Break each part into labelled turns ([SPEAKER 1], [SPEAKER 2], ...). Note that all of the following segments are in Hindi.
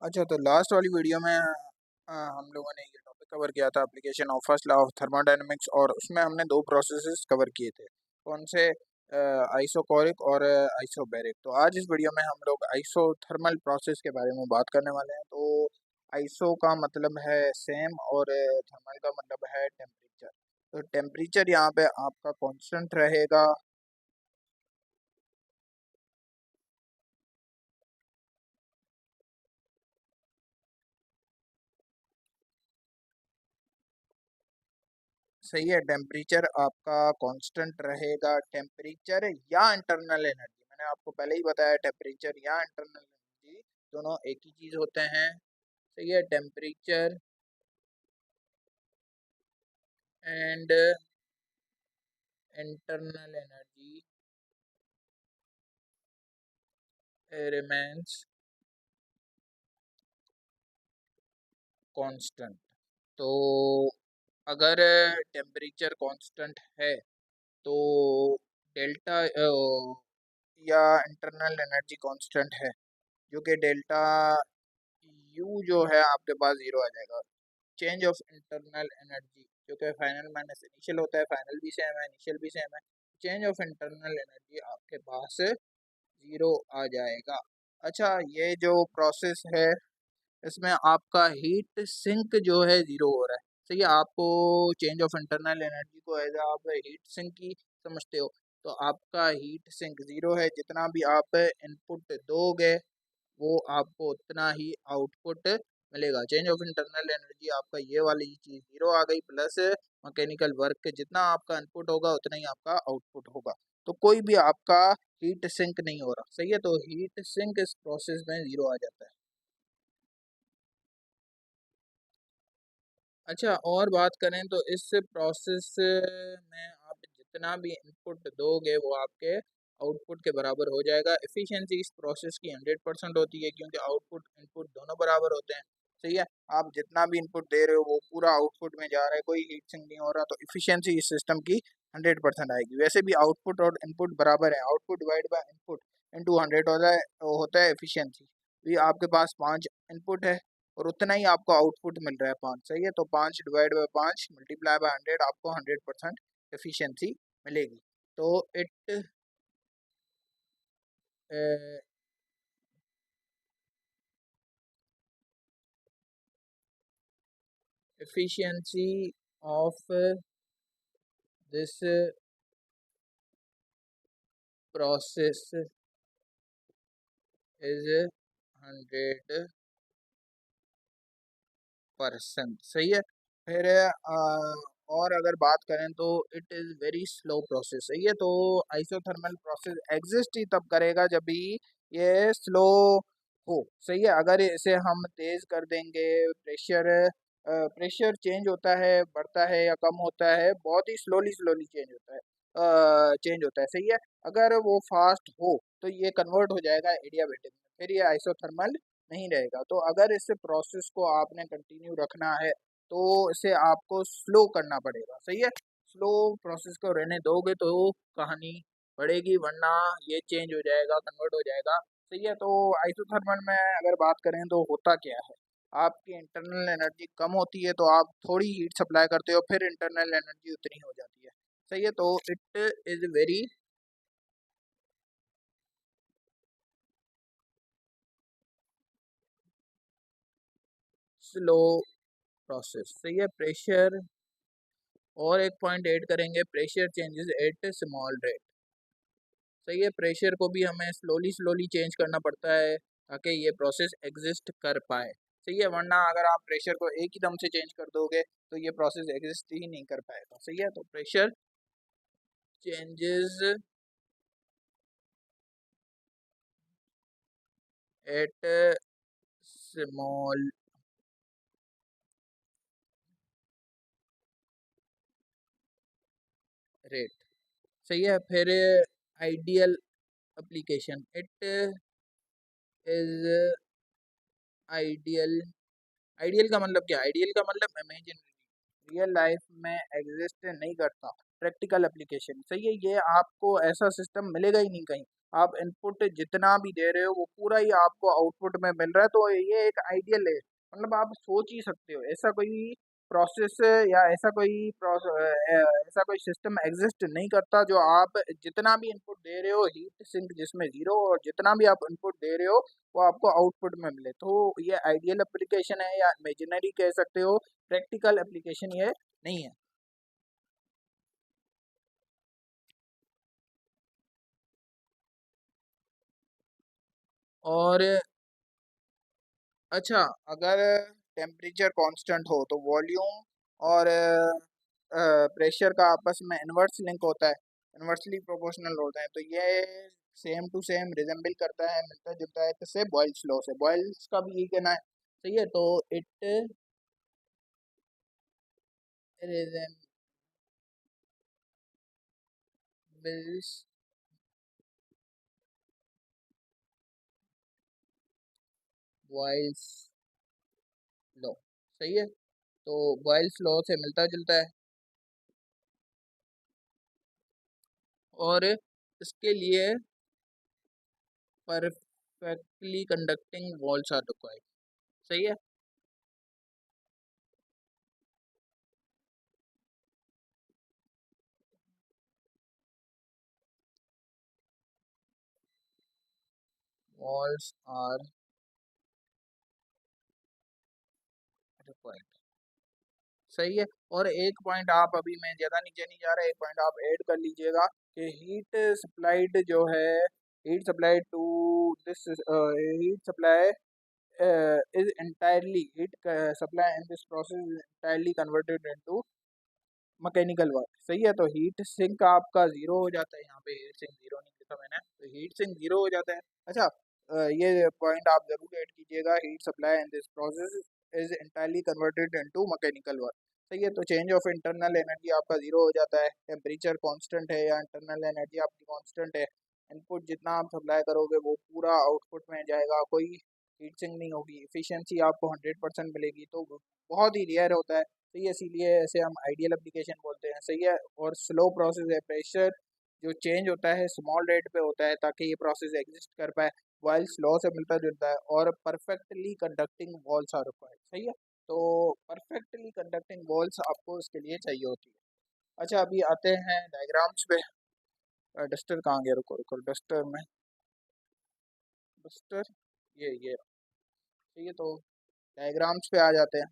[SPEAKER 1] अच्छा, तो लास्ट वाली वीडियो में हम लोगों ने ये टॉपिक कवर किया था application of first law of thermodynamics, और उसमें हमने दो प्रोसेसेस कवर किए थे। कौन से? आइसोकोरिक और आइसोबैरिक। तो आज इस वीडियो में हम लोग आइसोथर्मल प्रोसेस के बारे में बात करने वाले हैं। तो आइसो का मतलब है सेम, और थर्मल का मतलब है टेम्परेचर। तो टेम्परेचर यहाँ पे आपका कांस्टेंट रहेगा। सही है, टेम्परेचर आपका कांस्टेंट रहेगा। टेम्परेचर या इंटरनल एनर्जी, मैंने आपको पहले ही बताया, टेम्परेचर या इंटरनल एनर्जी दोनों एक ही चीज होते हैं। सही है, temperature and internal energy remains constant. तो अगर टेम्परेचर कांस्टेंट है तो डेल्टा या इंटरनल एनर्जी कांस्टेंट है, जो कि डेल्टा यू जो है आपके पास जीरो आ जाएगा। चेंज ऑफ इंटरनल एनर्जी, जो कि फाइनल माइनस इनिशियल होता है, फाइनल भी सेम है, इनिशियल भी सेम है। चेंज ऑफ इंटरनल एनर्जी आपके पास जीरो आ जाएगा। अच्छा, ये जो प्रोसेस है इसमें आपका हीट सिंक जो है जीरो हो रहा है। सही है, आपको चेंज ऑफ इंटरनल एनर्जी को एज आप हीट सिंक ही समझते हो। तो आपका हीट सिंक जीरो है, जितना भी आप इनपुट दोगे वो आपको उतना ही आउटपुट मिलेगा। चेंज ऑफ इंटरनल एनर्जी आपका ये वाली चीज जीरो आ गई, प्लस मैकेनिकल वर्क जितना आपका इनपुट होगा उतना ही आपका आउटपुट होगा। तो कोई भी आपका हीट सिंक नहीं हो रहा। सही है, तो हीट सिंक इस प्रोसेस में जीरो आ जाता है। अच्छा, और बात करें तो इस प्रोसेस में आप जितना भी इनपुट दोगे वो आपके आउटपुट के बराबर हो जाएगा। एफिशिएंसी इस प्रोसेस की 100% होती है, क्योंकि आउटपुट इनपुट दोनों बराबर होते हैं। सही है, आप जितना भी इनपुट दे रहे हो वो पूरा आउटपुट में जा रहा है, कोई हीट सिंक नहीं हो रहा, तो एफिशिएंसी इस सिस्टम की 100% आएगी। वैसे भी आउटपुट और इनपुट बराबर है, output divide by input into 100 होता है एफिशिएंसी। भी आपके पास 5 इनपुट है और उतना ही आपको आउटपुट मिल रहा है 5। सही है, तो 5 डिवाइड बाय 5 मल्टीप्लाई बाय 100 आपको 100% एफिशिएंसी मिलेगी। तो it efficiency of this process is 100%। सही है। फिर और अगर बात करें तो it is very slow process. सही है, तो आइसोथर्मल प्रोसेस एग्जिस्ट ही तब करेगा जब भी ये स्लो हो। सही है, अगर इसे हम तेज कर देंगे, प्रेशर प्रेशर चेंज होता है, बढ़ता है या कम होता है, बहुत ही स्लोली स्लोली चेंज होता है, चेंज होता है। सही है, अगर वो फास्ट हो तो ये कन्वर्ट हो जाएगा एडियाबेटिक में, फिर ये आइसोथर्मल नहीं रहेगा। तो अगर इस प्रोसेस को आपने कंटिन्यू रखना है तो इसे आपको स्लो करना पड़ेगा। सही है, स्लो प्रोसेस को रहने दोगे तो कहानी बढ़ेगी, वरना ये चेंज हो जाएगा, कन्वर्ट हो जाएगा। सही है, तो आइसोथर्मल में अगर बात करें तो होता क्या है, आपकी इंटरनल एनर्जी कम होती है तो आप थोड़ी हीट सप्लाई करते हो, फिर इंटरनल एनर्जी उतनी हो जाती है। सही है, तो it is very slow process. सही है, प्रेशर, और एक पॉइंट ऐड करेंगे, pressure changes at small rate. सही है, प्रेशर को भी हमें स्लोली स्लोली चेंज करना पड़ता है ताकि ये प्रोसेस एग्जिस्ट कर पाए। सही है, वरना अगर आप प्रेशर को एक ही दम से चेंज कर दोगे तो ये प्रोसेस एग्जिस्ट ही नहीं कर पाएगा। सही है, तो pressure changes at small rate. सही है, फिर ideal application, it is ideal. Ideal का मतलब क्या? आइडियल का मतलब इमेजिनरी, रियल लाइफ में एग्जिस्ट नहीं करता, प्रैक्टिकल एप्लीकेशन। सही है, ये आपको ऐसा सिस्टम मिलेगा ही नहीं कहीं। आप इनपुट जितना भी दे रहे हो वो पूरा ही आपको आउटपुट में मिल रहा है, तो ये एक आइडियल है। मतलब आप सोच ही सकते हो ऐसा कोई प्रोसेस या ऐसा कोई सिस्टम एग्जिस्ट नहीं करता जो आप जितना भी इनपुट दे रहे हो हीट सिंक जिसमें जीरो, और जितना भी आप इनपुट दे रहे हो वो आपको आउटपुट में मिले। तो ये आइडियल एप्लीकेशन है या इमेजिनरी कह सकते हो, प्रैक्टिकल एप्लीकेशन ये नहीं है। और अच्छा, अगर टेम्परेचर कांस्टेंट हो तो वॉल्यूम और प्रेशर का आपस में इन्वर्स लिंक होता है, इन्वर्सली प्रोपोर्शनल होते हैं। तो ये सेम टू सेम रिजेंबल करता है, मिलता जुलता है किससे, बॉयल्स लॉ से। बॉयल्स का भी यही कहना है, सही है। तो इट रिजेंबल्स बॉयल्स लॉ, सही है। तो बॉयल्स लॉ से मिलता जुलता है। और इसके लिए perfectly conducting walls are required, सही है। वॉल्स आर रिक्वायर्ड, सही है। और एक पॉइंट आप, अभी मैं ज़्यादा नीचे नहीं जा रहा, एक पॉइंट आप ऐड कर लीजिएगा कि हीट सप्लाइड जो है, heat supplied to this heat supply is entirely heat supply in this process is entirely converted into mechanical work, सही है। तो हीट सिंक आपका जीरो हो जाता है, यहाँ पे हीट सिंक जीरो नहीं लिखा मैंने, तो हीट सिंक जीरो हो जाता है। अच्छा, ये पॉइंट आप जरूर ऐड कीजिएगा, heat supply in this process is entirely converted into mechanical work, सही है। तो चेंज ऑफ इंटरनल एनर्जी आपका जीरो हो जाता है, टेम्परेचर कांस्टेंट है या इंटरनल एनर्जी आपकी कांस्टेंट है, इनपुट जितना आप सप्लाई करोगे वो पूरा आउटपुट में जाएगा, कोई हीट सिंक नहीं होगी, इफिशियंसी आपको 100% मिलेगी। तो बहुत ही रेयर होता है, सही है। इसीलिए ऐसे हम आइडियल एप्लीकेशन बोलते हैं, सही है। और स्लो प्रोसेस है, प्रेशर जो चेंज होता है स्मॉल रेट पे होता है ताकि ये प्रोसेस एग्जिस्ट कर पाए, वाइल स्लो से मिलता जुलता है। और perfectly conducting walls are required, सही है। तो परफेक्टली कंडक्टिंग वॉल्स आपको इसके लिए चाहिए होती है। अच्छा, अभी आते हैं डायग्राम्स पे। डस्टर कहाँ गया, रुको रुको, डस्टर में, डस्टर, ये सही है। तो डायग्राम्स पे आ जाते हैं,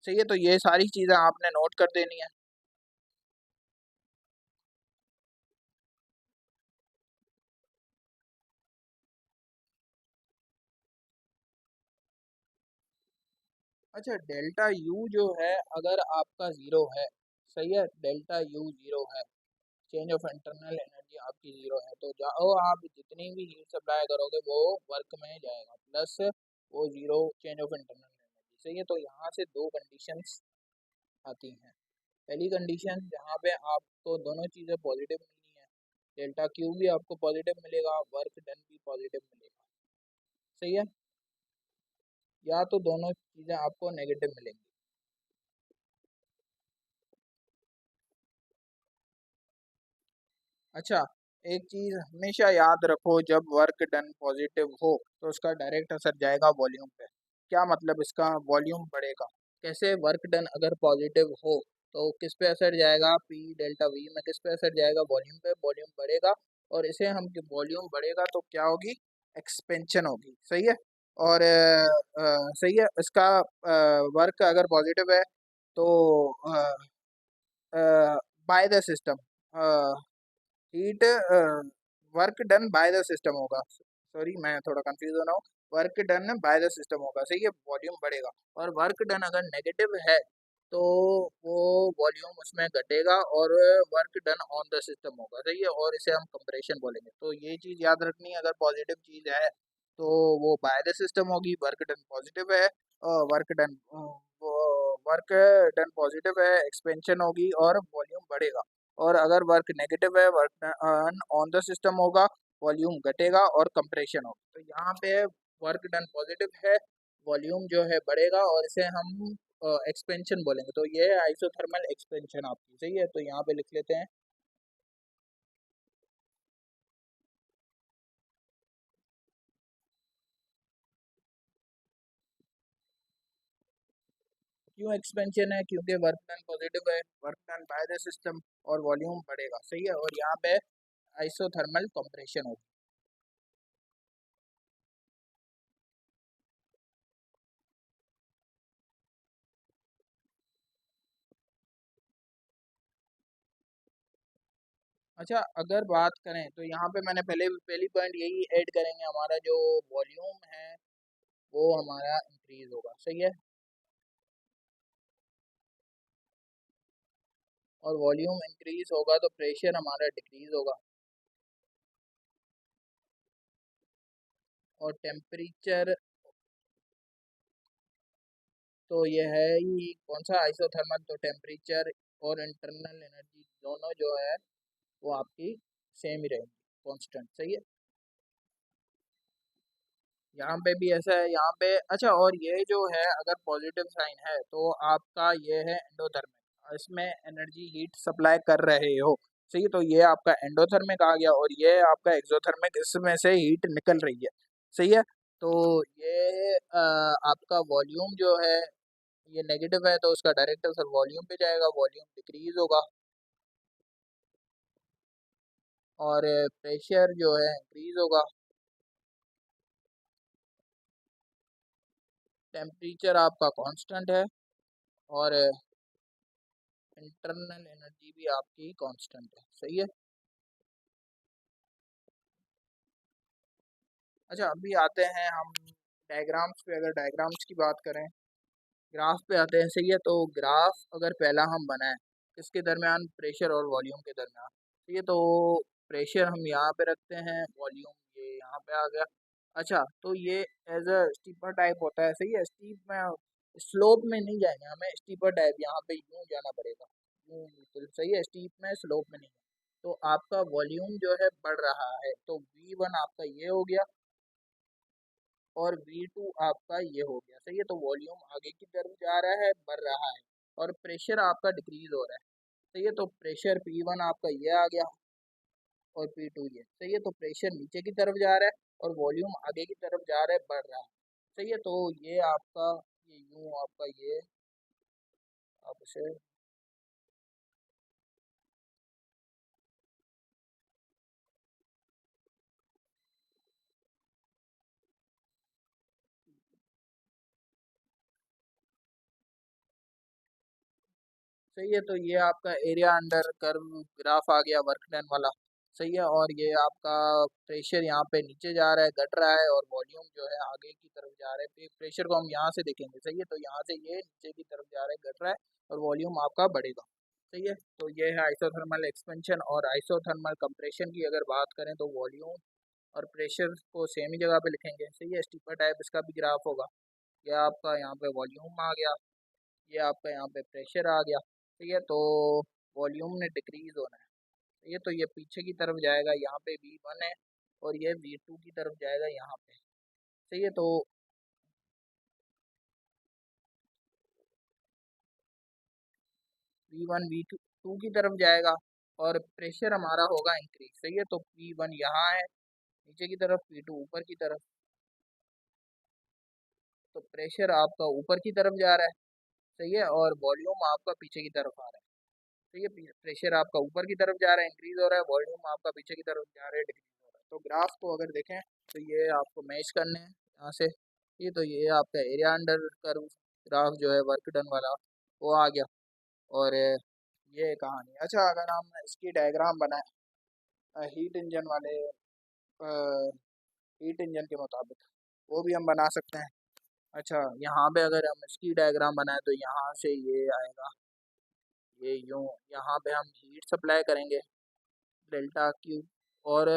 [SPEAKER 1] सही है। तो ये सारी चीज़ें आपने नोट कर देनी है। अच्छा, डेल्टा यू जो है, अगर आपका ज़ीरो है, सही है, डेल्टा यू ज़ीरो है, चेंज ऑफ इंटरनल एनर्जी आपकी ज़ीरो है, तो जाओ आप जितनी भी हीट सप्लाई करोगे वो वर्क में जाएगा, प्लस वो zero change of internal energy, सही है। तो यहाँ से दो कंडीशंस आती हैं। पहली कंडीशन जहाँ पे आपको दोनों चीज़ें पॉजिटिव मिलनी है, डेल्टा क्यू भी आपको पॉजिटिव मिलेगा, वर्क डन भी पॉजिटिव मिलेगा, सही है। या तो दोनों चीज़ें आपको नेगेटिव मिलेंगी। अच्छा, एक चीज हमेशा याद रखो, जब वर्क डन पॉजिटिव हो तो उसका डायरेक्ट असर जाएगा वॉल्यूम पे। क्या मतलब इसका, वॉल्यूम बढ़ेगा कैसे? वर्क डन अगर पॉजिटिव हो तो किस पे असर जाएगा, पी डेल्टा वी में किस पे असर जाएगा, वॉल्यूम पे, वॉल्यूम बढ़ेगा। और इसे हम, वॉल्यूम बढ़ेगा तो क्या होगी, एक्सपेंशन होगी, सही है। और सही है, इसका वर्क अगर पॉजिटिव है तो by the system, heat work done by the system होगा, सॉरी मैं थोड़ा कंफ्यूज हो रहा हूँ, work done by the system होगा, सही है, वॉल्यूम बढ़ेगा। और वर्क डन अगर नेगेटिव है तो वो वॉल्यूम उसमें घटेगा और work done on the system होगा, सही है। और इसे हम कंप्रेशन बोलेंगे। तो ये चीज़ याद रखनी है, अगर पॉजिटिव चीज़ है तो वो बाय द सिस्टम होगी, वर्क डन पॉजिटिव है, work done work done positive है, एक्सपेंशन होगी और वॉल्यूम बढ़ेगा। और अगर वर्क नेगेटिव है, work done on the system होगा, वॉल्यूम घटेगा और कंप्रेशन होगा। तो यहाँ पे वर्क डन पॉजिटिव है, वॉल्यूम जो है बढ़ेगा और इसे हम एक्सपेंशन बोलेंगे। तो ये है आइसोथर्मल एक्सपेंशन आपकी, सही है। तो यहाँ पे लिख लेते हैं क्यों एक्सपेंशन है? क्योंकि वर्क डन पॉजिटिव है, work done by the system, और वॉल्यूम बढ़ेगा। सही है, और यहाँ पे आइसोथर्मल कंप्रेशन होगा। अच्छा, अगर बात करें तो यहाँ पे मैंने पहली पॉइंट यही ऐड करेंगे, हमारा जो वॉल्यूम है वो हमारा इंक्रीज होगा। सही है, और वॉल्यूम इंक्रीज होगा तो प्रेशर हमारा डिक्रीज होगा, और टेम्परेचर तो ये है ही कौन सा, आइसोथर्मल। तो टेम्परेचर और इंटरनल एनर्जी दोनों जो है वो आपकी सेम ही रहेंगी, कांस्टेंट। सही है, यहाँ पे भी ऐसा है यहाँ पे। अच्छा, और ये जो है अगर पॉजिटिव साइन है तो आपका ये है एंडोथर्मिक, इसमें एनर्जी हीट सप्लाई कर रहे हो। सही है, तो ये आपका एंडोथर्मिक आ गया, और ये आपका एक्सोथर्मिक, इसमें से हीट निकल रही है। सही है, तो ये आपका वॉल्यूम जो है ये नेगेटिव है, तो उसका डायरेक्ट असर वॉल्यूम पे जाएगा, वॉल्यूम डिक्रीज होगा, और प्रेशर जो है इंक्रीज होगा। टेम्परेचर आपका कांस्टेंट है, और इंटरनल एनर्जी भी आपकी कांस्टेंट है। सही है। अच्छा, अभी आते हैं हम डायग्राम्स पे। अगर डायग्राम्स की बात करें, ग्राफ पे आते हैं। सही है, तो ग्राफ अगर पहला हम बनाएं किसके दरमियान, प्रेशर और वॉल्यूम के दरमियान। ठीक है, तो प्रेशर हम यहाँ पे रखते हैं, वॉल्यूम ये यहाँ पे आ गया। अच्छा, तो ये एज अ स्टीपर टाइप होता है। सही है, स्टीप में, स्लोप में नहीं जाएंगे, हमें स्टीपर टाइप यहाँ पे यूं जाना पड़ेगा, यूं बिल्कुल। सही है, स्टीप में, स्लोप में नहीं। तो आपका वॉल्यूम जो है बढ़ रहा है, तो V1 आपका ये हो गया, और V2 आपका ये हो गया। सही है, तो वॉल्यूम आगे की तरफ जा रहा है, बढ़ रहा है, और प्रेशर आपका डिक्रीज हो रहा है। सही है, तो प्रेशर P1 आपका ये आ गया, और P2 ये। सही है, तो प्रेशर नीचे की तरफ जा रहा है, और वॉल्यूम आगे की तरफ जा रहा है, बढ़ रहा है। सही है, तो ये आपका, ये यूं आपका ये, आप इसे, सही है, तो ये आपका एरिया अंडर कर्व ग्राफ आ गया, वर्क डन वाला। सही है, और ये आपका प्रेशर यहाँ पे नीचे जा रहा है, घट रहा है, और वॉल्यूम जो है आगे की तरफ जा रहा है। प्रेशर को हम यहाँ से देखेंगे। सही है, तो यहाँ से ये नीचे की तरफ जा रहा है, घट रहा है, और वॉल्यूम आपका बढ़ेगा। सही है, तो ये है आइसोथर्मल एक्सपेंशन। और आइसोथर्मल कंप्रेशन की अगर बात करें तो वॉल्यूम और प्रेशर को सेम ही जगह पे लिखेंगे। सही है, स्टीपर टाइप इसका भी ग्राफ होगा। यह आपका यहाँ पे वॉल्यूम आ गया, ये आपका यहाँ पे प्रेशर आ गया। ठीक है, तो वॉल्यूम ने डिक्रीज होना है। ठीक है, तो ये पीछे की तरफ जाएगा, यहाँ पे V1 है, और ये V2 की तरफ जाएगा यहाँ पे। सही है, तो V1 V2 की तरफ जाएगा, और प्रेशर हमारा होगा इंक्रीज। सही है, तो P1 यहाँ है नीचे की तरफ, P2 ऊपर की तरफ, तो प्रेशर आपका ऊपर की तरफ जा रहा है। सही है, और वॉल्यूम आपका पीछे की तरफ आ रहा है। तो ये प्रेशर आपका ऊपर की तरफ जा रहा है, इंक्रीज हो रहा है, वॉल्यूम आपका पीछे की तरफ जा रहा है, डिक्रीज हो रहा है। तो ग्राफ को अगर देखें तो ये आपको मैच करने हैं यहाँ से। ये तो ये आपका एरिया अंडर कर्व ग्राफ जो है वर्क डन वाला, वो आ गया, और ये कहानी। अच्छा, अगर हम इसकी डायग्राम बनाए हीट इंजन वाले, हीट इंजन के मुताबिक, वो भी हम बना सकते हैं। अच्छा, यहाँ पे अगर हम इसकी डायग्राम बनाए तो यहाँ से ये आएगा, ये यूँ, यहाँ पे हम हीट सप्लाई करेंगे, डेल्टा क्यू, और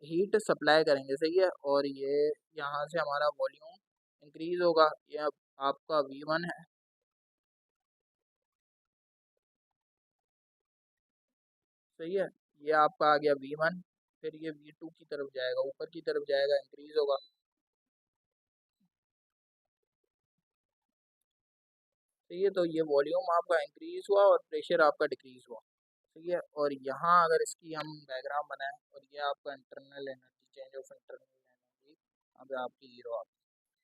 [SPEAKER 1] हीट सप्लाई करेंगे। सही है, और ये यहाँ से हमारा वॉल्यूम इंक्रीज होगा। ये अब आपका V1 है। सही है, ये आपका आ गया V1, फिर ये V2 की तरफ जाएगा, ऊपर की तरफ जाएगा, इंक्रीज होगा। सही है, तो ये वॉल्यूम आपका इंक्रीज हुआ, और प्रेशर आपका डिक्रीज हुआ। ठीक है, और यहाँ अगर इसकी हम डायग्राम बनाएं, और ये आपका internal energy, change of internal energy, यहाँ पे आपकी जीरो आ गई।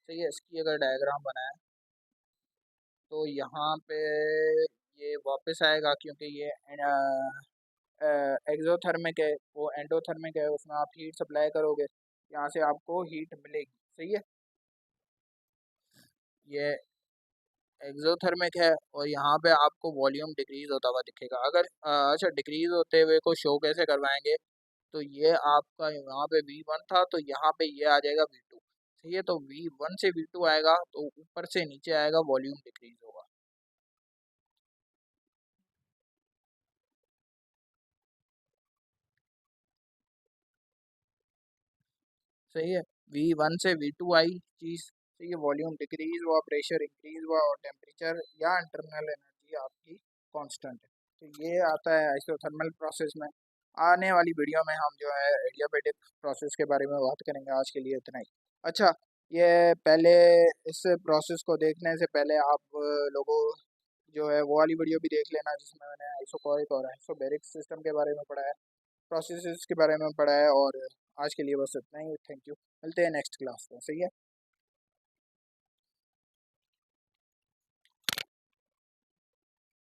[SPEAKER 1] सही है, इसकी अगर डायग्राम बनाएं तो यहाँ पे ये वापस आएगा क्योंकि ये एक्सोथर्मिक है, वो एंडोथर्मिक है, उसमें आप हीट सप्लाई करोगे, यहाँ से आपको हीट मिलेगी। सही है, ये एक्सोथर्मिक है और यहाँ पे आपको वॉल्यूम डिक्रीज होता हुआ दिखेगा। अगर अच्छा, डिक्रीज होते हुए को शो कैसे करवाएंगे, तो ये आपका यहाँ पे V1 था तो यहाँ पे ये आ जाएगा V2। सही है, तो V1 से V2 आएगा तो ऊपर से नीचे आएगा, वॉल्यूम डिक्रीज होगा। सही है, V1 से V2 आई चीज़। सही है, वॉल्यूम डिक्रीज हुआ, प्रेशर इंक्रीज हुआ और टेम्परेचर या इंटरनल एनर्जी आपकी कांस्टेंट है। तो ये आता है आइसोथर्मल प्रोसेस में। आने वाली वीडियो में हम जो है एडियाबेटिक प्रोसेस के बारे में बात करेंगे। आज के लिए इतना ही। अच्छा, ये पहले इस प्रोसेस को देखने से पहले आप लोगों जो है वो वाली वीडियो भी देख लेना जिसमें मैंने आइसोकोरिक और आइसोबैरिक सिस्टम के बारे में पढ़ा है, प्रोसेसेस के बारे में पढ़ा है। और आज के लिए बस इतना ही। थैंक यू, मिलते हैं नेक्स्ट क्लास में। सही है।